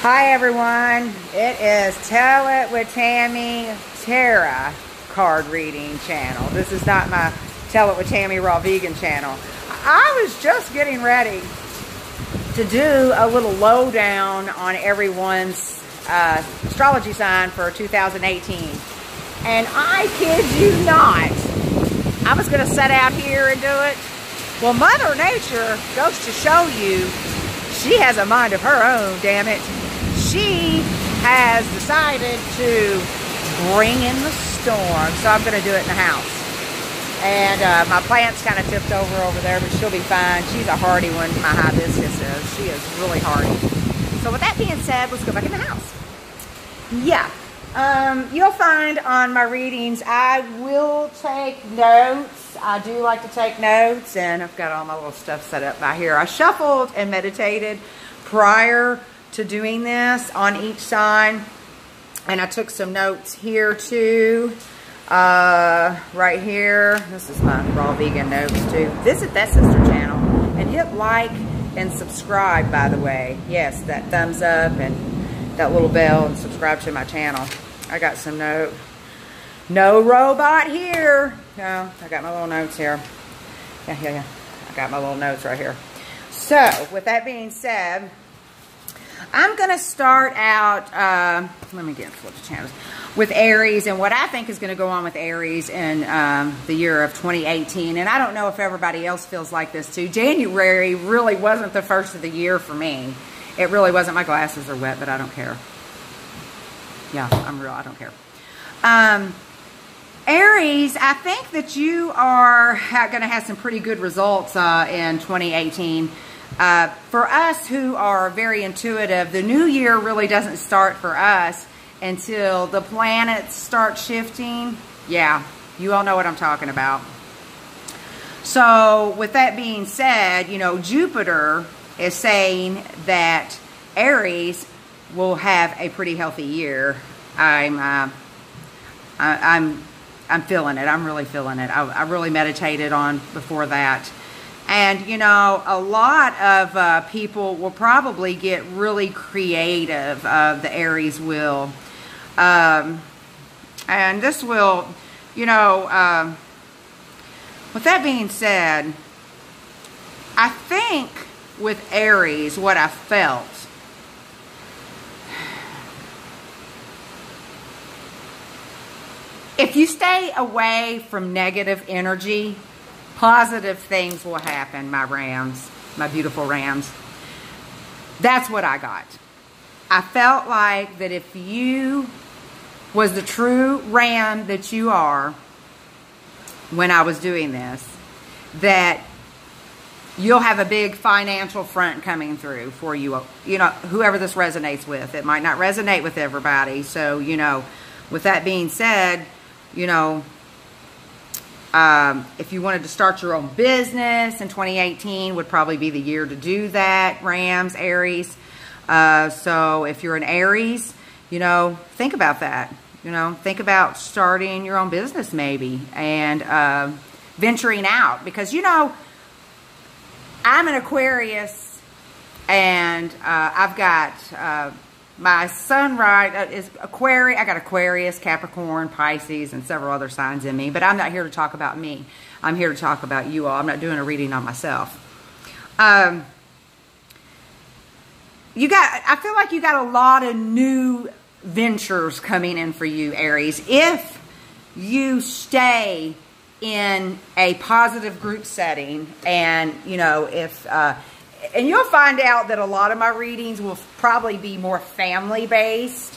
Hi everyone, it is Tell It with Tammy Tara card reading channel. This is not my Tell It with Tammy Raw Vegan channel. I was just getting ready to do a little lowdown on everyone's astrology sign for 2018. And I kid you not, I was going to set out here and do it. Well, Mother Nature goes to show you she has a mind of her own, damn it. She has decided to bring in the storm, so I'm going to do it in the house. And my plant's kind of tipped over there, but she'll be fine. She's a hardy one, my hibiscus is. She is really hardy. So with that being said, let's go back in the house. Yeah, you'll find on my readings, I will take notes. I do like to take notes, and I've got all my little stuff set up by here. I shuffled and meditated prior to doing this on each sign, and I took some notes here too. Right here, this is my raw vegan notes too. Visit that sister channel and hit like and subscribe, by the way. Yes, that thumbs up and that little bell, and subscribe to my channel. I got some note. No robot here. No, I got my little notes here. Yeah. I got my little notes right here. So, with that being said, I'm going to start out, let me flip the channels, with Aries and what I think is going to go on with Aries in the year of 2018. And I don't know if everybody else feels like this too. January really wasn't the first of the year for me. It really wasn't. My glasses are wet, but I don't care. Yeah, I don't care. Aries, I think that you are going to have some pretty good results in 2018. For us who are very intuitive, the new year really doesn't start for us until the planets start shifting. Yeah, you all know what I'm talking about. So with that being said, you know, Jupiter is saying that Aries will have a pretty healthy year. I'm feeling it. I'm really feeling it. I really meditated on before that. And, you know, a lot of people will probably get really creative. The Aries will. And this will, you know, with that being said, I think with Aries, what I felt, if you stay away from negative energy, positive things will happen, my Rams, my beautiful Rams. That's what I got. I felt like that if you was the true Ram that you are when I was doing this, that you'll have a big financial front coming through for you. You know, whoever this resonates with. It might not resonate with everybody. So, you know, with that being said, you know, if you wanted to start your own business in 2018 would probably be the year to do that, Rams, Aries. So if you're an Aries, you know, think about that. You know, think about starting your own business maybe and venturing out. Because, you know, I'm an Aquarius, and I've got my sun is Aquarius. I got Aquarius, Capricorn, Pisces, and several other signs in me. But I'm not here to talk about me. I'm here to talk about you all. I'm not doing a reading on myself. I feel like you got a lot of new ventures coming in for you, Aries. If you stay in a positive group setting, and, you know, if... and you'll find out that a lot of my readings will probably be more family-based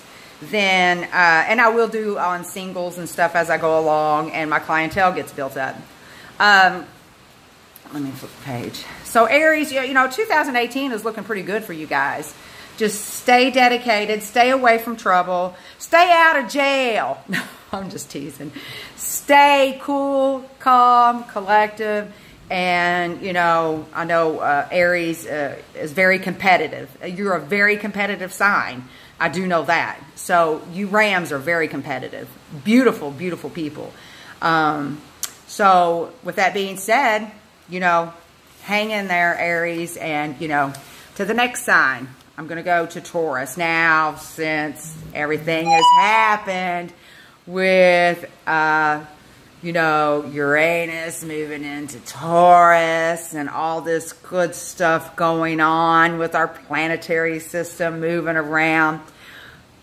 than, and I will do on singles and stuff as I go along, and my clientele gets built up. Let me flip the page. So Aries, you know, 2018 is looking pretty good for you guys. Just stay dedicated, stay away from trouble, stay out of jail. No, I'm just teasing. Stay cool, calm, collective. And, you know, I know Aries is very competitive. You're a very competitive sign. I do know that. So you Rams are very competitive. Beautiful, beautiful people. So with that being said, you know, hang in there, Aries. And, you know, to the next sign. I'm going to go to Taurus. Now, since everything has happened with, you know, Uranus moving into Taurus and all this good stuff going on with our planetary system moving around,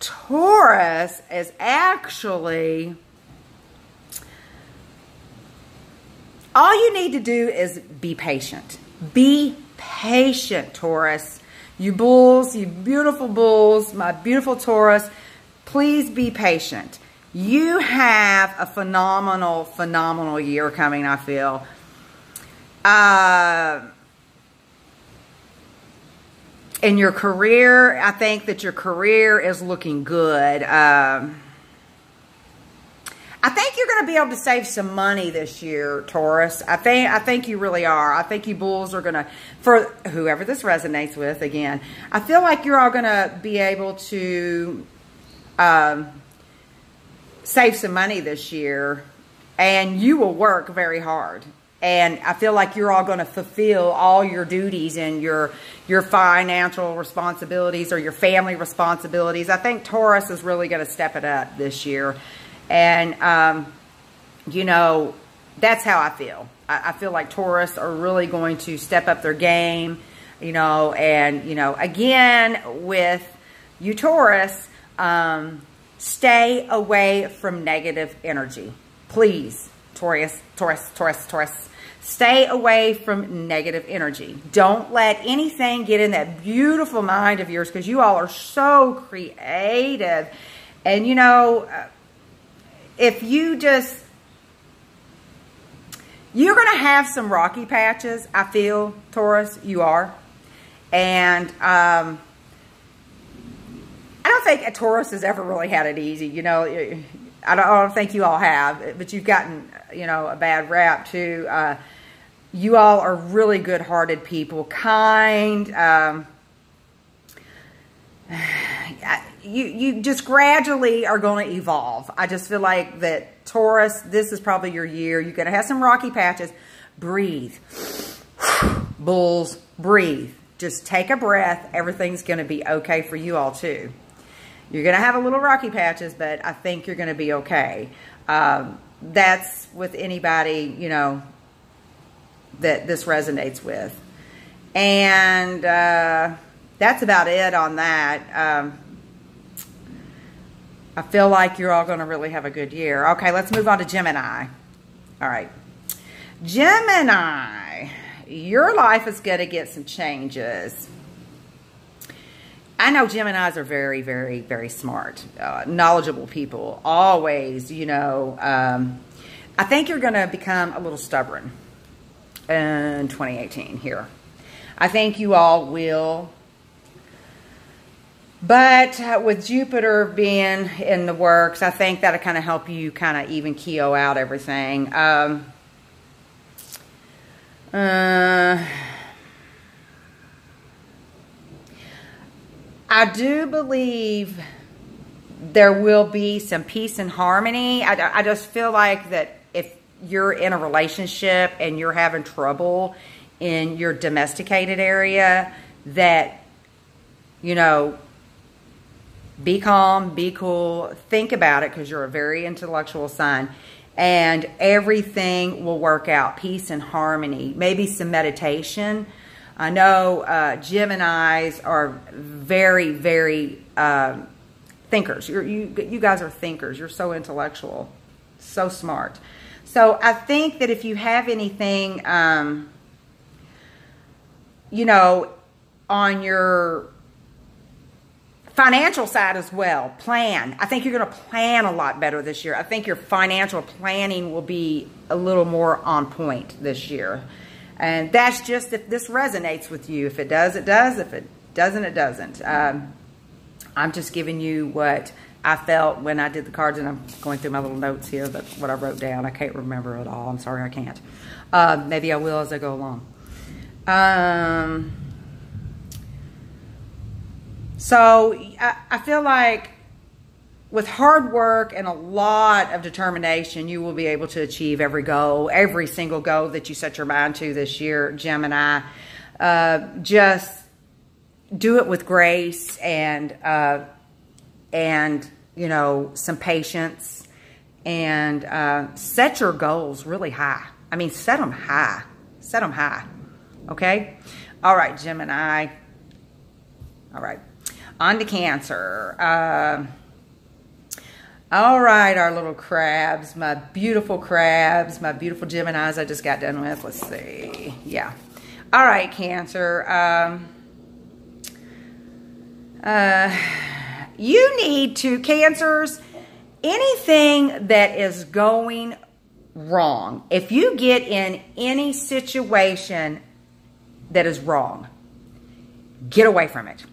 Taurus is actually, all you need to do is be patient. Be patient, Taurus. You bulls, you beautiful bulls, my beautiful Taurus, please be patient. You have a phenomenal, phenomenal year coming, I feel. In your career, I think that your career is looking good. I think you're going to be able to save some money this year, Taurus. I think you really are. I think you bulls are going to, for whoever this resonates with, again, I feel like you're all going to be able to save some money this year, and you will work very hard. And I feel like you're all going to fulfill all your duties and your financial responsibilities or your family responsibilities. I think Taurus is really going to step it up this year. And, you know, that's how I feel. I feel like Taurus are really going to step up their game, you know, and, you know, again, with you Taurus, stay away from negative energy. Please, Taurus. Stay away from negative energy. Don't let anything get in that beautiful mind of yours, because you all are so creative. And, you know, if you just, you're going to have some rocky patches, I feel, Taurus, you are. And I don't think a Taurus has ever really had it easy, you know. I don't think you all have, but you've gotten, you know, a bad rap too. You all are really good-hearted people, kind. You just gradually are going to evolve. I just feel like that Taurus, this is probably your year. You're going to have some rocky patches. Breathe. Bulls, breathe. Just take a breath. Everything's going to be okay for you all too. You're going to have a little rocky patches, but I think you're going to be okay. That's with anybody, you know, that this resonates with. And that's about it on that. I feel like you're all going to really have a good year. Okay, let's move on to Gemini. All right. Gemini, your life is going to get some changes. I know Geminis are very, very, very smart, knowledgeable people. Always, you know, I think you're going to become a little stubborn in 2018 here. I think you all will. But with Jupiter being in the works, I think that'll kind of help you kind of even keel out everything. I do believe there will be some peace and harmony. I just feel like that if you're in a relationship and you're having trouble in your domesticated area, that, you know, be calm, be cool, think about it, because you're a very intellectual sign, and everything will work out. Peace and harmony. Maybe some meditation. I know Geminis are very, very thinkers. You guys are thinkers. You're so intellectual, so smart. So I think that if you have anything, you know, on your financial side as well, plan. I think you're going to plan a lot better this year. I think your financial planning will be a little more on point this year. And that's just if this resonates with you. If it does, it does. If it doesn't, it doesn't. I'm just giving you what I felt when I did the cards, and I'm going through my little notes here, that's what I wrote down. I can't remember it all. I'm sorry, I can't. Maybe I will as I go along. So I feel like with hard work and a lot of determination, you will be able to achieve every goal, every single goal that you set your mind to this year, Gemini. Just, do it with grace and you know, some patience, and set your goals really high. I mean, set them high. Set them high. Okay? All right, Gemini. All right. On to Cancer. All right, our little crabs, my beautiful Geminis I just got done with. Let's see. Yeah. All right, Cancer. You need to, Cancers, anything that is going wrong, if you get in any situation that is wrong, get away from it.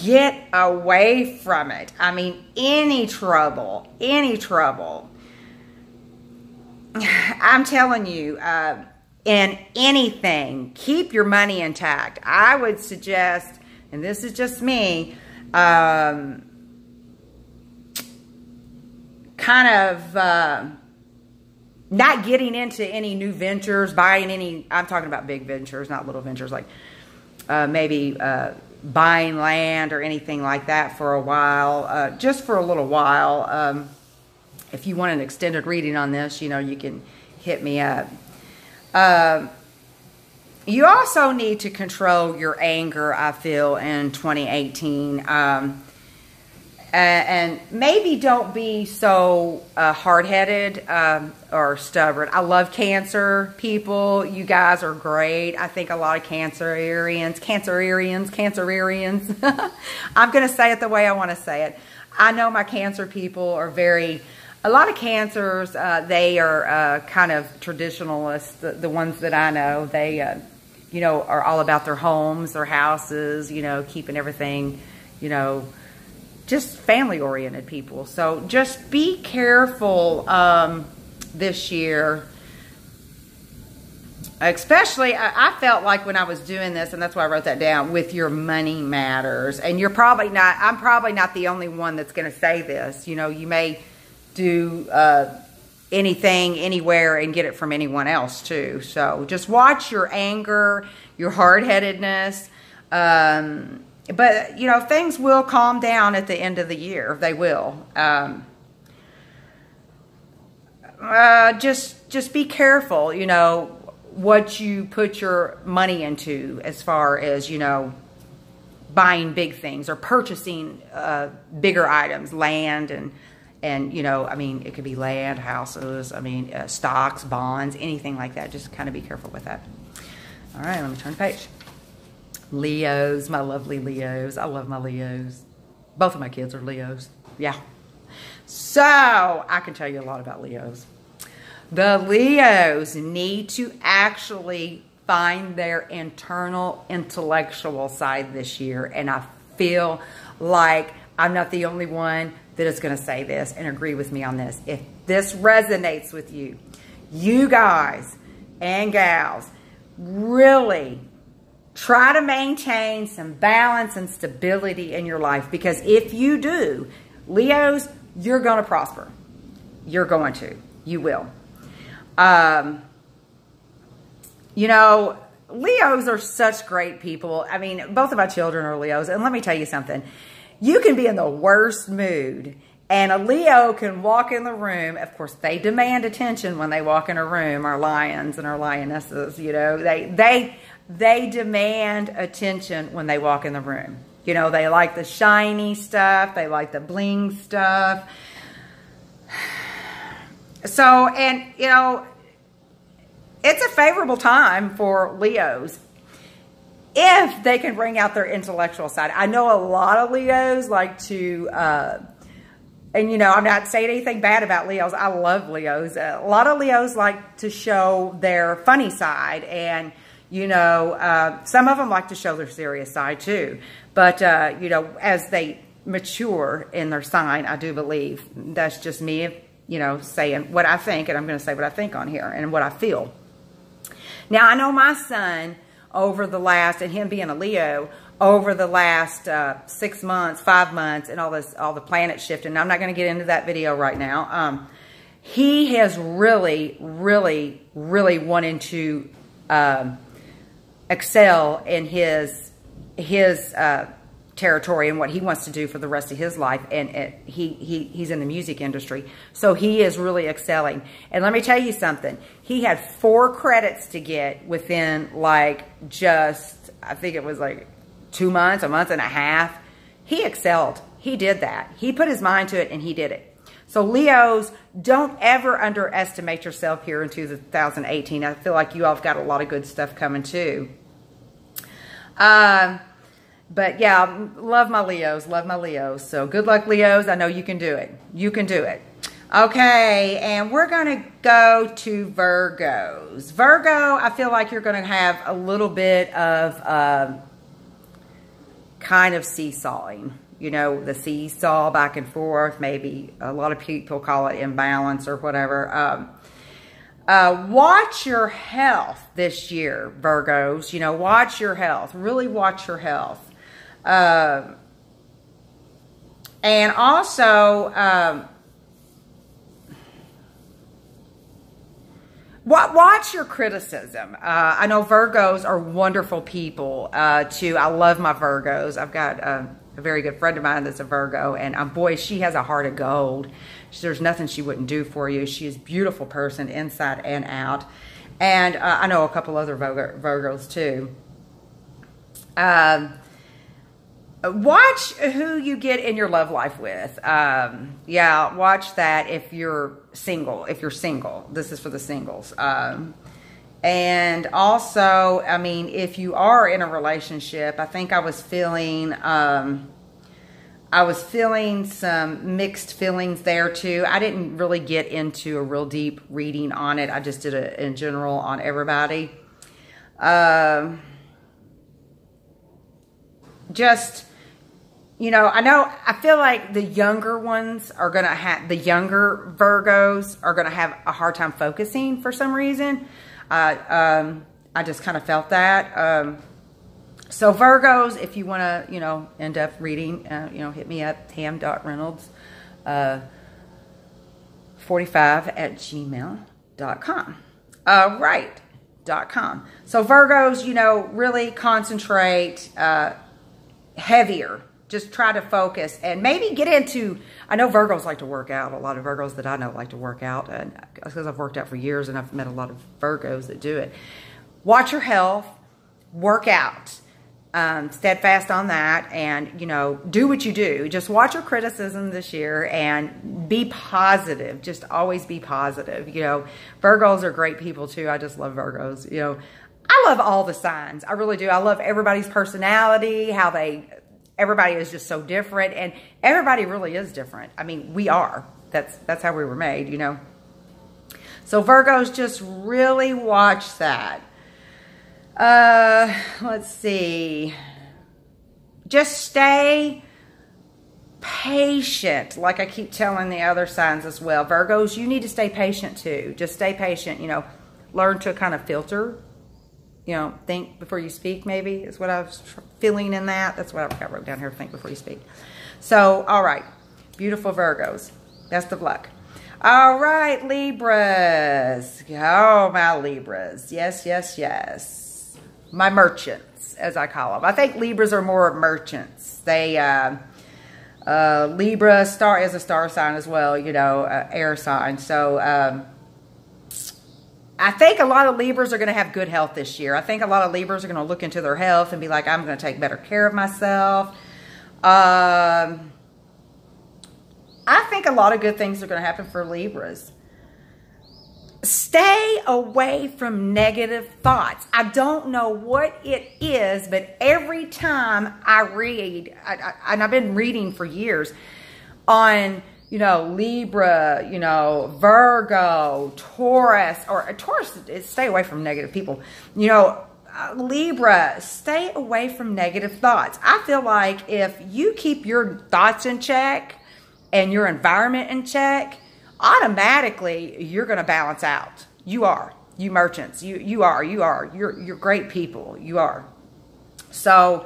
Get away from it. I mean, any trouble. I'm telling you, in anything, keep your money intact. I would suggest, and this is just me, kind of not getting into any new ventures, buying any, I'm talking about big ventures, not little ventures, like maybe buying land or anything like that for a while, just for a little while. If you want an extended reading on this, you know, you can hit me up. You also need to control your anger, I feel, in 2018. And maybe don't be so hard-headed or stubborn. I love Cancer people. You guys are great. I think a lot of Cancerians. I'm going to say it the way I want to say it. I know my Cancer people are a lot of Cancers, they are kind of traditionalists. The ones that I know, they, you know, are all about their homes, their houses, you know, keeping everything, you know, just family-oriented people. So just be careful this year. Especially, I felt like when I was doing this, and that's why I wrote that down, with your money matters. And you're probably not, I'm probably not the only one that's going to say this. You know, you may do anything, anywhere, and get it from anyone else too. So just watch your anger, your hard-headedness. But, you know, things will calm down at the end of the year. They will. Just be careful, you know, what you put your money into as far as, you know, buying big things or purchasing bigger items, land and, you know, I mean, it could be land, houses, I mean, stocks, bonds, anything like that. Just kind of be careful with that. All right, let me turn the page. Leos, my lovely Leos. I love my Leos. Both of my kids are Leos. Yeah. So, I can tell you a lot about Leos. The Leos need to actually find their internal intellectual side this year. And I feel like I'm not the only one that is going to say this and agree with me on this. If this resonates with you, you guys and gals, really try to maintain some balance and stability in your life, because if you do, Leos, you're going to prosper. You're going to. You will. You know, Leos are such great people. I mean, both of my children are Leos, and let me tell you something. You can be in the worst mood, and a Leo can walk in the room. Of course, they demand attention when they walk in a room, our lions and our lionesses, you know. They demand attention when they walk in the room. You know, they like the shiny stuff. They like the bling stuff. So, and, you know, it's a favorable time for Leos if they can bring out their intellectual side. I know a lot of Leos like to, and, you know, I'm not saying anything bad about Leos. I love Leos. A lot of Leos like to show their funny side, and, you know, some of them like to show their serious side too. But, you know, as they mature in their sign, I do believe, that's just me, you know, saying what I think, and I'm going to say what I think on here and what I feel. Now, I know my son, over the last, and him being a Leo, over the last 6 months, 5 months, and all the planets shifting. I'm not going to get into that video right now. He has really wanted to excel in his his territory and what he wants to do for the rest of his life, and he's in the music industry, so he is really excelling. And let me tell you something, he had 4 credits to get within like just, I think it was like 2 months, a month and a half. He excelled. He did that. He put his mind to it and he did it. So Leos, don't ever underestimate yourself here in 2018. I feel like you all have got a lot of good stuff coming too. But yeah, love my Leos, love my Leos. So good luck, Leos. I know you can do it. You can do it. Okay, and we're going to go to Virgos. Virgo, I feel like you're going to have a little bit of kind of seesawing. You know, the seesaw back and forth. Maybe a lot of people call it imbalance or whatever. Watch your health this year, Virgos. You know, watch your health. Really watch your health. And also, watch your criticism. I know Virgos are wonderful people, too. I love my Virgos. I've got a very good friend of mine that's a Virgo, and boy, she has a heart of gold. There's nothing she wouldn't do for you. She is a beautiful person inside and out. And I know a couple other Virgos, too. Watch who you get in your love life with. Yeah, watch that if you're single. If you're single, this is for the singles. And also, I mean, if you are in a relationship, I think I was feeling some mixed feelings there too. I didn't really get into a real deep reading on it. I just did it in general on everybody. Just, you know, I feel like the younger ones are going to have, the younger Virgos are going to have a hard time focusing for some reason. I just kind of felt that. So Virgos, if you want to, you know, end up reading, you know, hit me up, tam.reynolds, 45@gmail.com. Right.com. So Virgos, you know, really concentrate, heavier. Just try to focus and maybe get into, I know Virgos like to work out. A lot of Virgos that I know like to work out, and because I've worked out for years and I've met a lot of Virgos that do it. Watch your health, work out, steadfast on that, and, you know, do what you do. Just watch your criticism this year and be positive. Just always be positive. You know, Virgos are great people too. I just love Virgos. You know, I love all the signs. I really do. I love everybody's personality, how everybody is just so different, and everybody really is different. I mean, we are. That's how we were made, you know. So Virgos, just really watch that. Let's see. Just stay patient, like I keep telling the other signs as well. Virgos, you need to stay patient too. Just stay patient, you know. Learn to kind of filter. You know, think before you speak, maybe, is what I was feeling in that. That's what I wrote down here, think before you speak. So, all right. Beautiful Virgos. Best of luck. All right, Libras. Oh, my Libras. Yes, yes, yes. My merchants, as I call them. I think Libras are more merchants. They, Libra is a star sign as well, you know, air sign. So, I think a lot of Libras are going to have good health this year. I think a lot of Libras are going to look into their health and be like, I'm going to take better care of myself. I think a lot of good things are going to happen for Libras. Stay away from negative thoughts. I don't know what it is, but every time I read, and I've been reading for years on, you know, Libra, you know, Virgo, Taurus, or Taurus, stay away from negative people. You know, Libra, stay away from negative thoughts. I feel like if you keep your thoughts in check and your environment in check, automatically you're going to balance out. You are. You merchants. You are. You're great people. You are. So,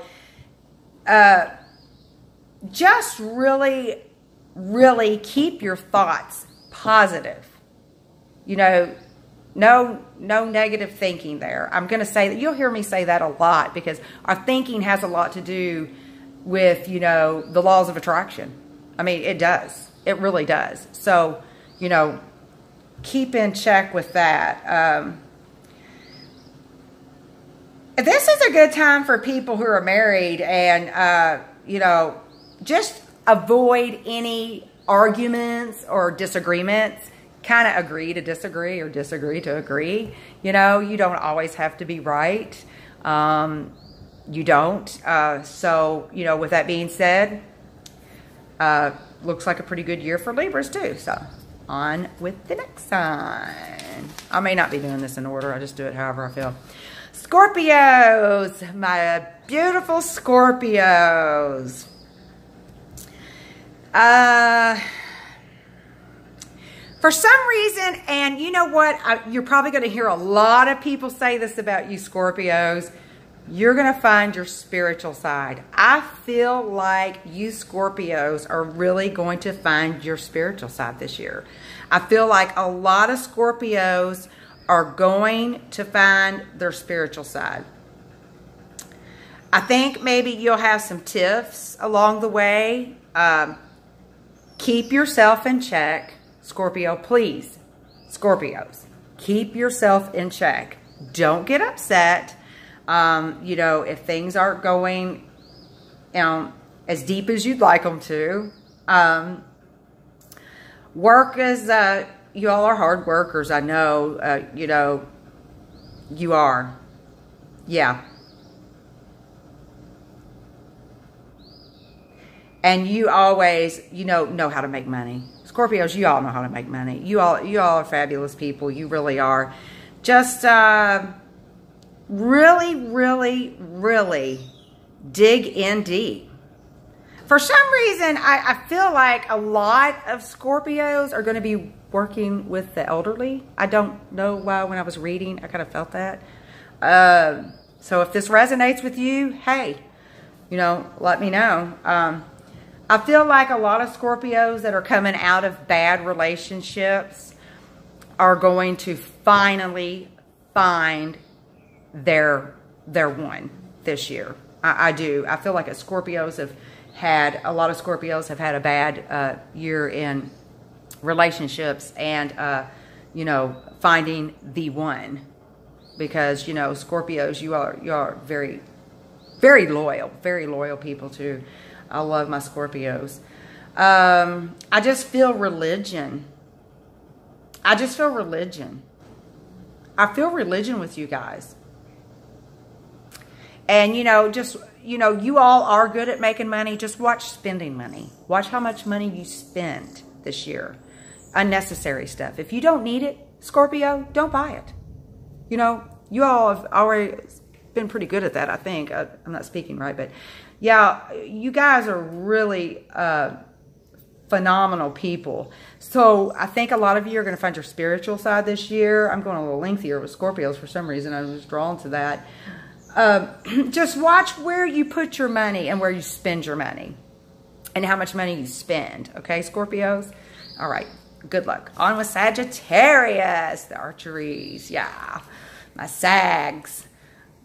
just really keep your thoughts positive. You know, No negative thinking there. I'm going to say that you'll hear me say that a lot because our thinking has a lot to do with, you know, the laws of attraction. I mean, it does. It really does. So, you know, keep in check with that. This is a good time for people who are married and, you know, just avoid any arguments or disagreements. Kind of agree to disagree or disagree to agree. You know, you don't always have to be right. You don't. So, you know, with that being said, looks like a pretty good year for Libras too. So, on with the next sign. I may not be doing this in order. I just do it however I feel. Scorpios, my beautiful Scorpios. For some reason, and you know what, you're probably going to hear a lot of people say this about you Scorpios, you're going to find your spiritual side. I feel like you Scorpios are really going to find your spiritual side this year. I feel like a lot of Scorpios are going to find their spiritual side. I think maybe you'll have some tiffs along the way. Keep yourself in check. Scorpio, please. Scorpios, keep yourself in check. Don't get upset. You know, if things aren't going, you know, as deep as you'd like them to. Work is, you all are hard workers. I know, you know, you are. Yeah. And you always, you know how to make money. Scorpios, you all know how to make money. You all are fabulous people. You really are. Just really, really, really dig in deep. For some reason, I feel like a lot of Scorpios are going to be working with the elderly. I don't know why when I was reading, I kind of felt that. So if this resonates with you, hey, you know, let me know. I feel like a lot of Scorpios that are coming out of bad relationships are going to finally find their one this year. I do. I feel like a lot of Scorpios have had a bad year in relationships and, you know, finding the one. Because, you know, Scorpios, you are very, very loyal people too. I love my Scorpios. I just feel religion. I feel religion with you guys. And, you know, just, you know, you all are good at making money. Just watch spending money. Watch how much money you spend this year. Unnecessary stuff. If you don't need it, Scorpio, don't buy it. You know, you all have already been pretty good at that, I think. I'm not speaking right, but yeah, you guys are really phenomenal people. So I think a lot of you are going to find your spiritual side this year. I'm going a little lengthier with Scorpios for some reason. I was drawn to that. Just watch where you put your money and where you spend your money and how much money you spend. Okay, Scorpios? All right. Good luck. On with Sagittarius, the archeries. Yeah, my Sags.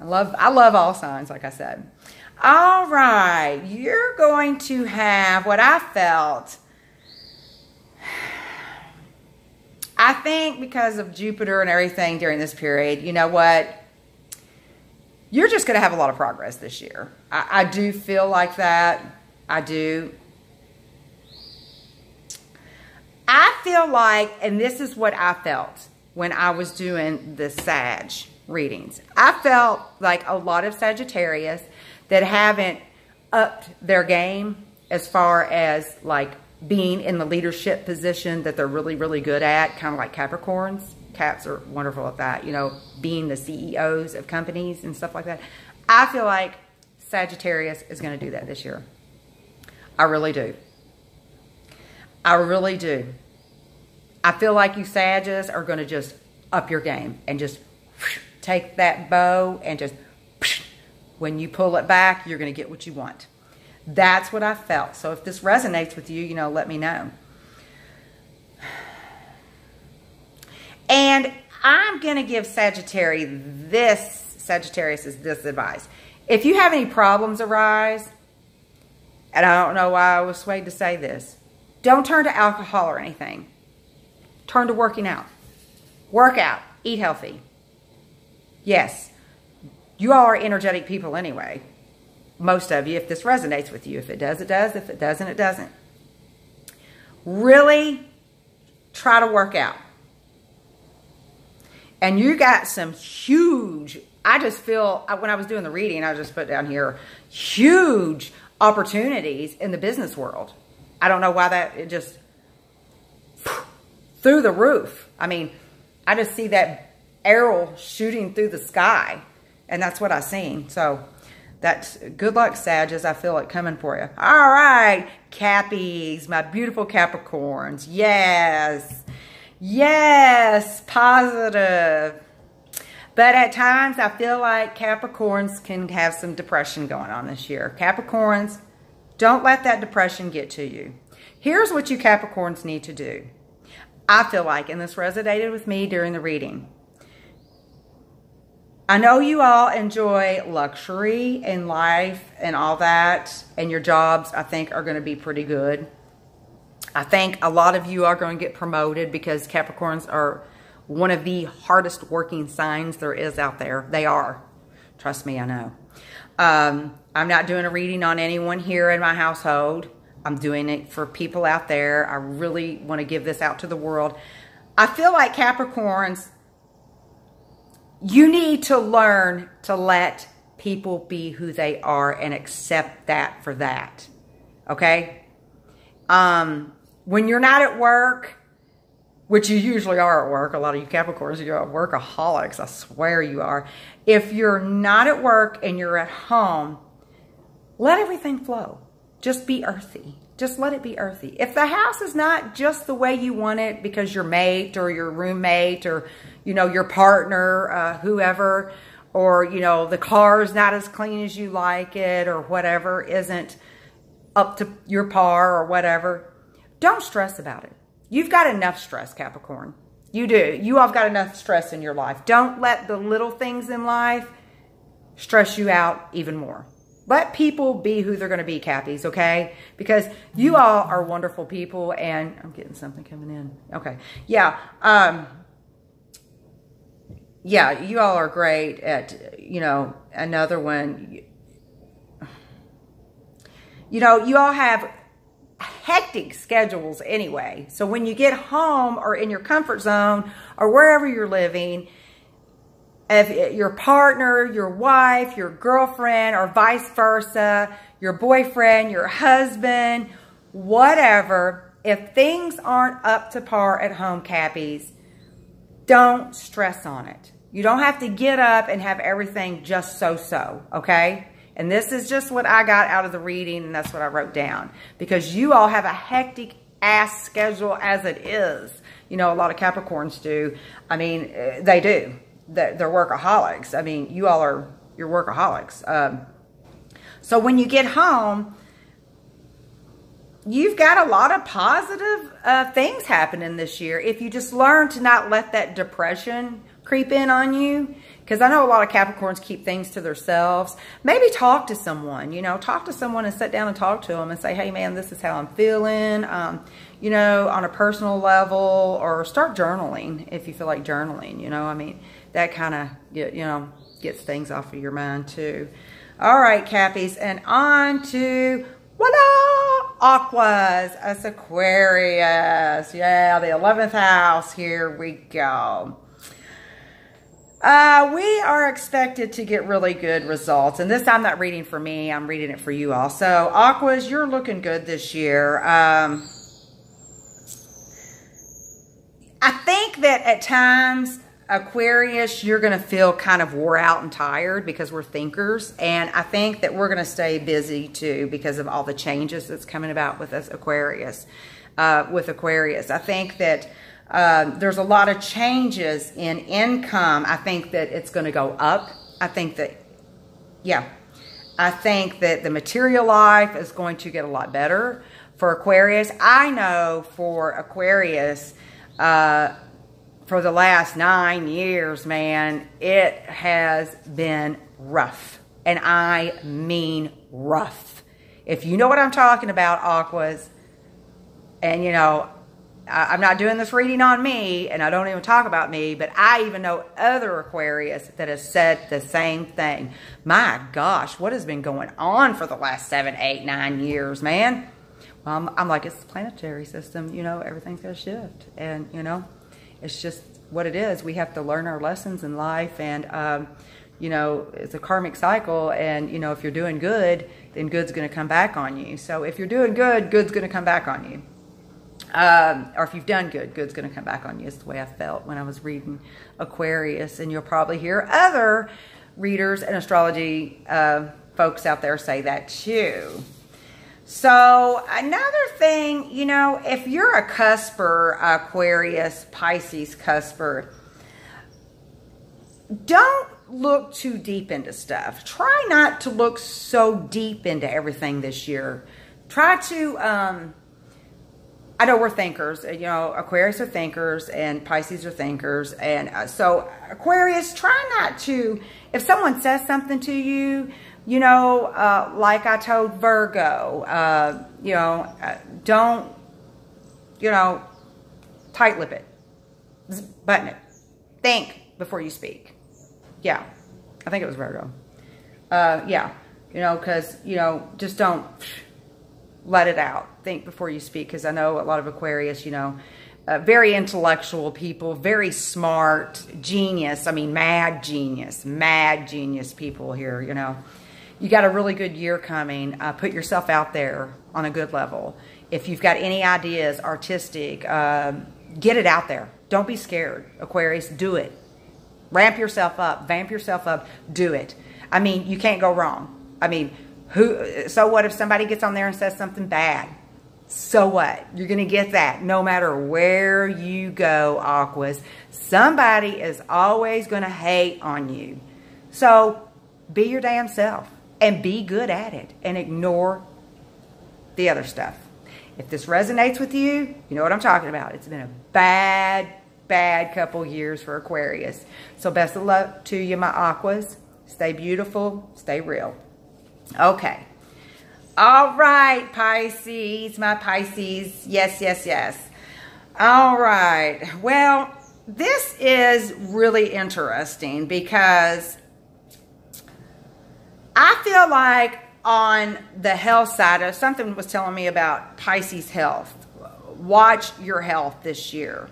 I love all signs, like I said. All right, you're going to have what I felt. I think because of Jupiter and everything during this period, you know what? You're just going to have a lot of progress this year. I do feel like that. I do. I feel like, and this is what I felt when I was doing the Sag readings. I felt like a lot of Sagittarius that haven't upped their game as far as like being in the leadership position that they're really, really good at, kind of like Capricorns. Caps are wonderful at that, you know, being the CEOs of companies and stuff like that. I feel like Sagittarius is going to do that this year. I really do. I really do. I feel like you Sagittarius are going to just up your game and just take that bow and just, when you pull it back, you're going to get what you want. That's what I felt. So if this resonates with you, you know, let me know. And I'm going to give Sagittarius this advice. If you have any problems arise, and I don't know why I was swayed to say this, don't turn to alcohol or anything. Turn to working out. Work out. Eat healthy. Yes, you all are energetic people anyway. Most of you, if this resonates with you. If it does, it does. If it doesn't, it doesn't. Really try to work out. And you got some huge, I just feel, when I was doing the reading, I just put down here, huge opportunities in the business world. I don't know why it just through the roof. I mean, I just see that arrow shooting through the sky, and that's what I seen. So that's good luck, Sagittarius. I feel it coming for you. All right, Cappies, my beautiful Capricorns. Yes. Yes, positive. But at times, I feel like Capricorns can have some depression going on this year. Capricorns, don't let that depression get to you. Here's what you Capricorns need to do. I feel like, and this resonated with me during the reading. I know you all enjoy luxury in life and all that, and your jobs, I think, are going to be pretty good. I think a lot of you are going to get promoted because Capricorns are one of the hardest working signs there is out there. They are. Trust me, I know. I'm not doing a reading on anyone here in my household. I'm doing it for people out there. I really want to give this out to the world. I feel like Capricorns, you need to learn to let people be who they are and accept that for that. Okay? When you're not at work, which you usually are at work, a lot of you Capricorns, you're workaholics, I swear you are. If you're not at work and you're at home, let everything flow. Just be earthy. Just let it be earthy. If the house is not just the way you want it because your mate or your roommate or, you know, your partner, whoever, or, you know, the car's not as clean as you like it or whatever, isn't up to your par or whatever, don't stress about it. You've got enough stress, Capricorn. You do. You all have got enough stress in your life. Don't let the little things in life stress you out even more. Let people be who they're going to be, Cappies, okay? Because you all are wonderful people, and I'm getting something coming in. Okay. Yeah. Yeah, you all are great at, you know, another one. You know, you all have hectic schedules anyway. So when you get home or in your comfort zone or wherever you're living, if your partner, your wife, your girlfriend, or vice versa, your boyfriend, your husband, whatever, if things aren't up to par at home, Cappies, don't stress on it. You don't have to get up and have everything just so-so, okay? And this is just what I got out of the reading, and that's what I wrote down. Because you all have a hectic ass schedule as it is. You know, a lot of Capricorns do. I mean, they do. They're workaholics. I mean, you all are, you're workaholics. So when you get home, you've got a lot of positive things happening this year. If you just learn to not let that depression creep in on you. Because I know a lot of Capricorns keep things to themselves. Maybe talk to someone, you know, talk to someone and sit down and talk to them and say, hey, man, this is how I'm feeling, you know, on a personal level, or start journaling if you feel like journaling, you know. I mean, that kind of, you know, gets things off of your mind too. All right, Cappies, and on to, voila, Aquas, us Aquarius. Yeah, the 11th house, here we go. We are expected to get really good results. And this I'm not reading for me. I'm reading it for you all. So, Aquas, you're looking good this year. I think that at times, Aquarius, you're going to feel kind of wore out and tired because we're thinkers. And I think that we're going to stay busy too because of all the changes that's coming about with us Aquarius. I think that there's a lot of changes in income. I think that it's going to go up. I think that, yeah, I think that the material life is going to get a lot better for Aquarius. I know for Aquarius, for the last 9 years, man, it has been rough. And I mean rough. If you know what I'm talking about, Aquas, and you know, I'm not doing this reading on me, and I don't even talk about me, but I even know other Aquarius that have said the same thing. My gosh, what has been going on for the last 7, 8, 9 years, man? Well, I'm like, it's the planetary system, you know, everything's going to shift. And, you know, it's just what it is. We have to learn our lessons in life, and, you know, it's a karmic cycle, and, you know, if you're doing good, then good's going to come back on you. So if you're doing good, good's going to come back on you. Or if you've done good, good's going to come back on you. It's the way I felt when I was reading Aquarius. And you'll probably hear other readers and astrology folks out there say that too. So another thing, you know, if you're a cusper, Aquarius, Pisces cusper, don't look too deep into stuff. Try not to look so deep into everything this year. Try to... I know we're thinkers, you know, Aquarius are thinkers and Pisces are thinkers. And so Aquarius, try not to, if someone says something to you, you know, like I told Virgo, you know, don't, you know, tight lip it, button it, think before you speak. Yeah, I think it was Virgo. Yeah, you know, because, you know, just don't let it out. Think before you speak, because I know a lot of Aquarius, you know, very intellectual people, very smart, genius. I mean, mad genius people here, you know. You got a really good year coming. Put yourself out there on a good level. If you've got any ideas, artistic, get it out there. Don't be scared, Aquarius. Do it. Ramp yourself up. Vamp yourself up. Do it. I mean, you can't go wrong. I mean, so what if somebody gets on there and says something bad? So what? You're going to get that no matter where you go, Aquas. Somebody is always going to hate on you. So be your damn self and be good at it and ignore the other stuff. If this resonates with you, you know what I'm talking about. It's been a bad couple years for Aquarius. So best of luck to you, my Aquas. Stay beautiful. Stay real. Okay. All right, Pisces, my Pisces. Yes. All right. Well, this is really interesting because I feel like on the health side, something was telling me about Pisces health. Watch your health this year.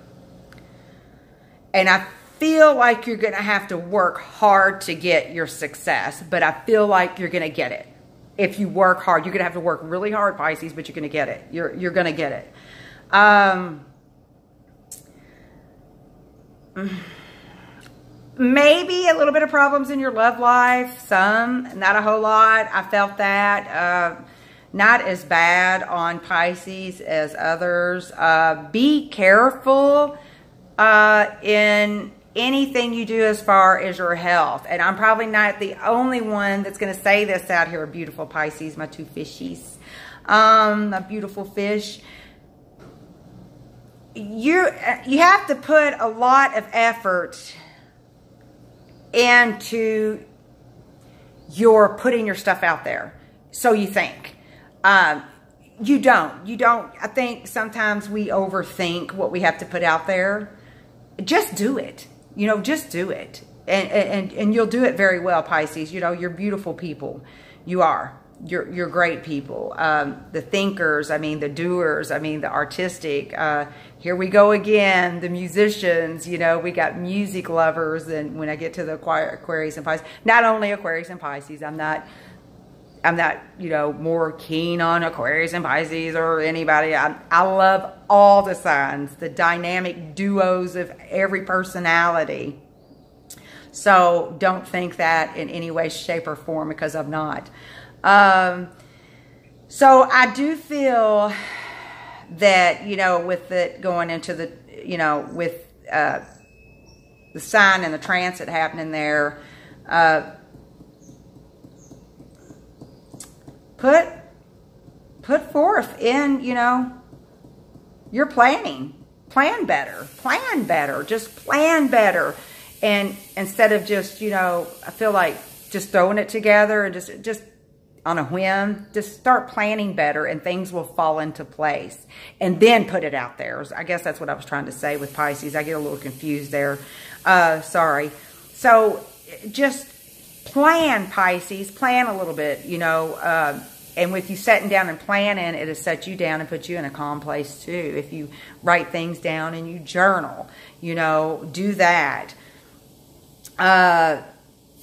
And I feel like you're going to have to work hard to get your success, but I feel like you're going to get it. If you work hard, you're going to have to work really hard, Pisces, but you're going to get it. You're going to get it. Maybe a little bit of problems in your love life. Some, not a whole lot. I felt that. Not as bad on Pisces as others. Be careful in anything you do as far as your health. And I'm probably not the only one that's going to say this out here, beautiful Pisces, my two fishies. My beautiful fish. You have to put a lot of effort into your putting your stuff out there. So you think. You don't. I think sometimes we overthink what we have to put out there. Just do it. You know, just do it. And you'll do it very well, Pisces. You know, you're beautiful people. You are. You're great people. The thinkers, I mean, the doers, I mean, the artistic. Here we go again, the musicians, you know, we got music lovers. And when I get to the Aquarius and Pisces, not only Aquarius and Pisces, I'm not, you know, more keen on Aquarius and Pisces or anybody. I love all the signs, the dynamic duos of every personality. So don't think that in any way, shape, or form, because I'm not. So I do feel that, you know, with it going into the, you know, with the sign and the transit happening there, put forth in, you know, your planning. plan better. Plan better. Just plan better. And instead of just, you know, I feel like just throwing it together and just on a whim, just start planning better and things will fall into place. And then put it out there. I guess that's what I was trying to say with Pisces. I get a little confused there. Sorry. So just plan, Pisces. Plan a little bit, you know. And with you sitting down and planning, it'll set you down and put you in a calm place too. If you write things down and you journal, you know, do that.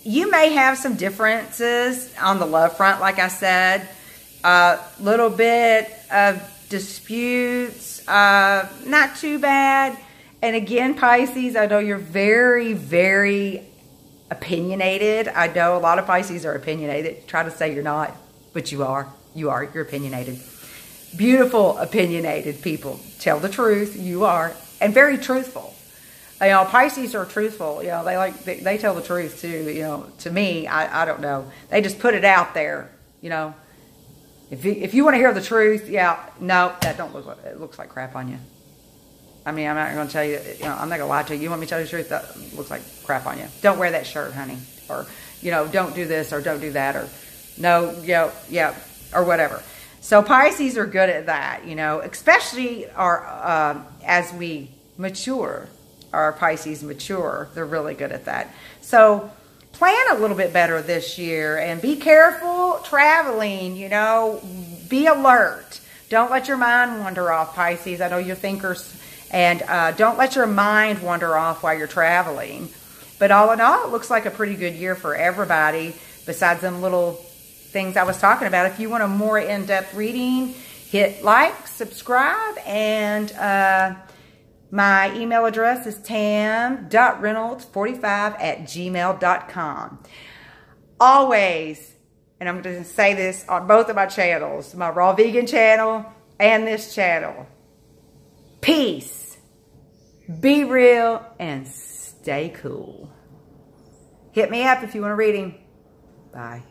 You may have some differences on the love front, like I said. Little bit of disputes, not too bad. And again, Pisces, I know you're very, very opinionated. I know a lot of Pisces are opinionated. Try to say you're not, but you are. You are. You're opinionated. Beautiful, opinionated people. Tell the truth. You are. And very truthful. You know, Pisces are truthful. You know, they tell the truth too. You know, to me, I don't know. They just put it out there. You know, if you want to hear the truth, yeah, no, that don't look. It looks like crap on you. I mean, I'm not going to tell you. You know, I'm not going to lie to you. You want me to tell you the truth? That looks like crap on you. Don't wear that shirt, honey. Or, you know, don't do this or don't do that. Or, no, you know, yeah, or whatever. So Pisces are good at that. You know, especially as we mature. Our Pisces mature. They're really good at that. So plan a little bit better this year and be careful traveling, you know, be alert. Don't let your mind wander off, Pisces. I know you're thinkers, and don't let your mind wander off while you're traveling. But all in all, it looks like a pretty good year for everybody besides them little things I was talking about. If you want a more in-depth reading, hit like, subscribe, and my email address is tam.reynolds45@gmail.com. Always, and I'm going to say this on both of my channels, my Raw Vegan channel and this channel. Peace. Be real and stay cool. Hit me up if you want a reading. Bye.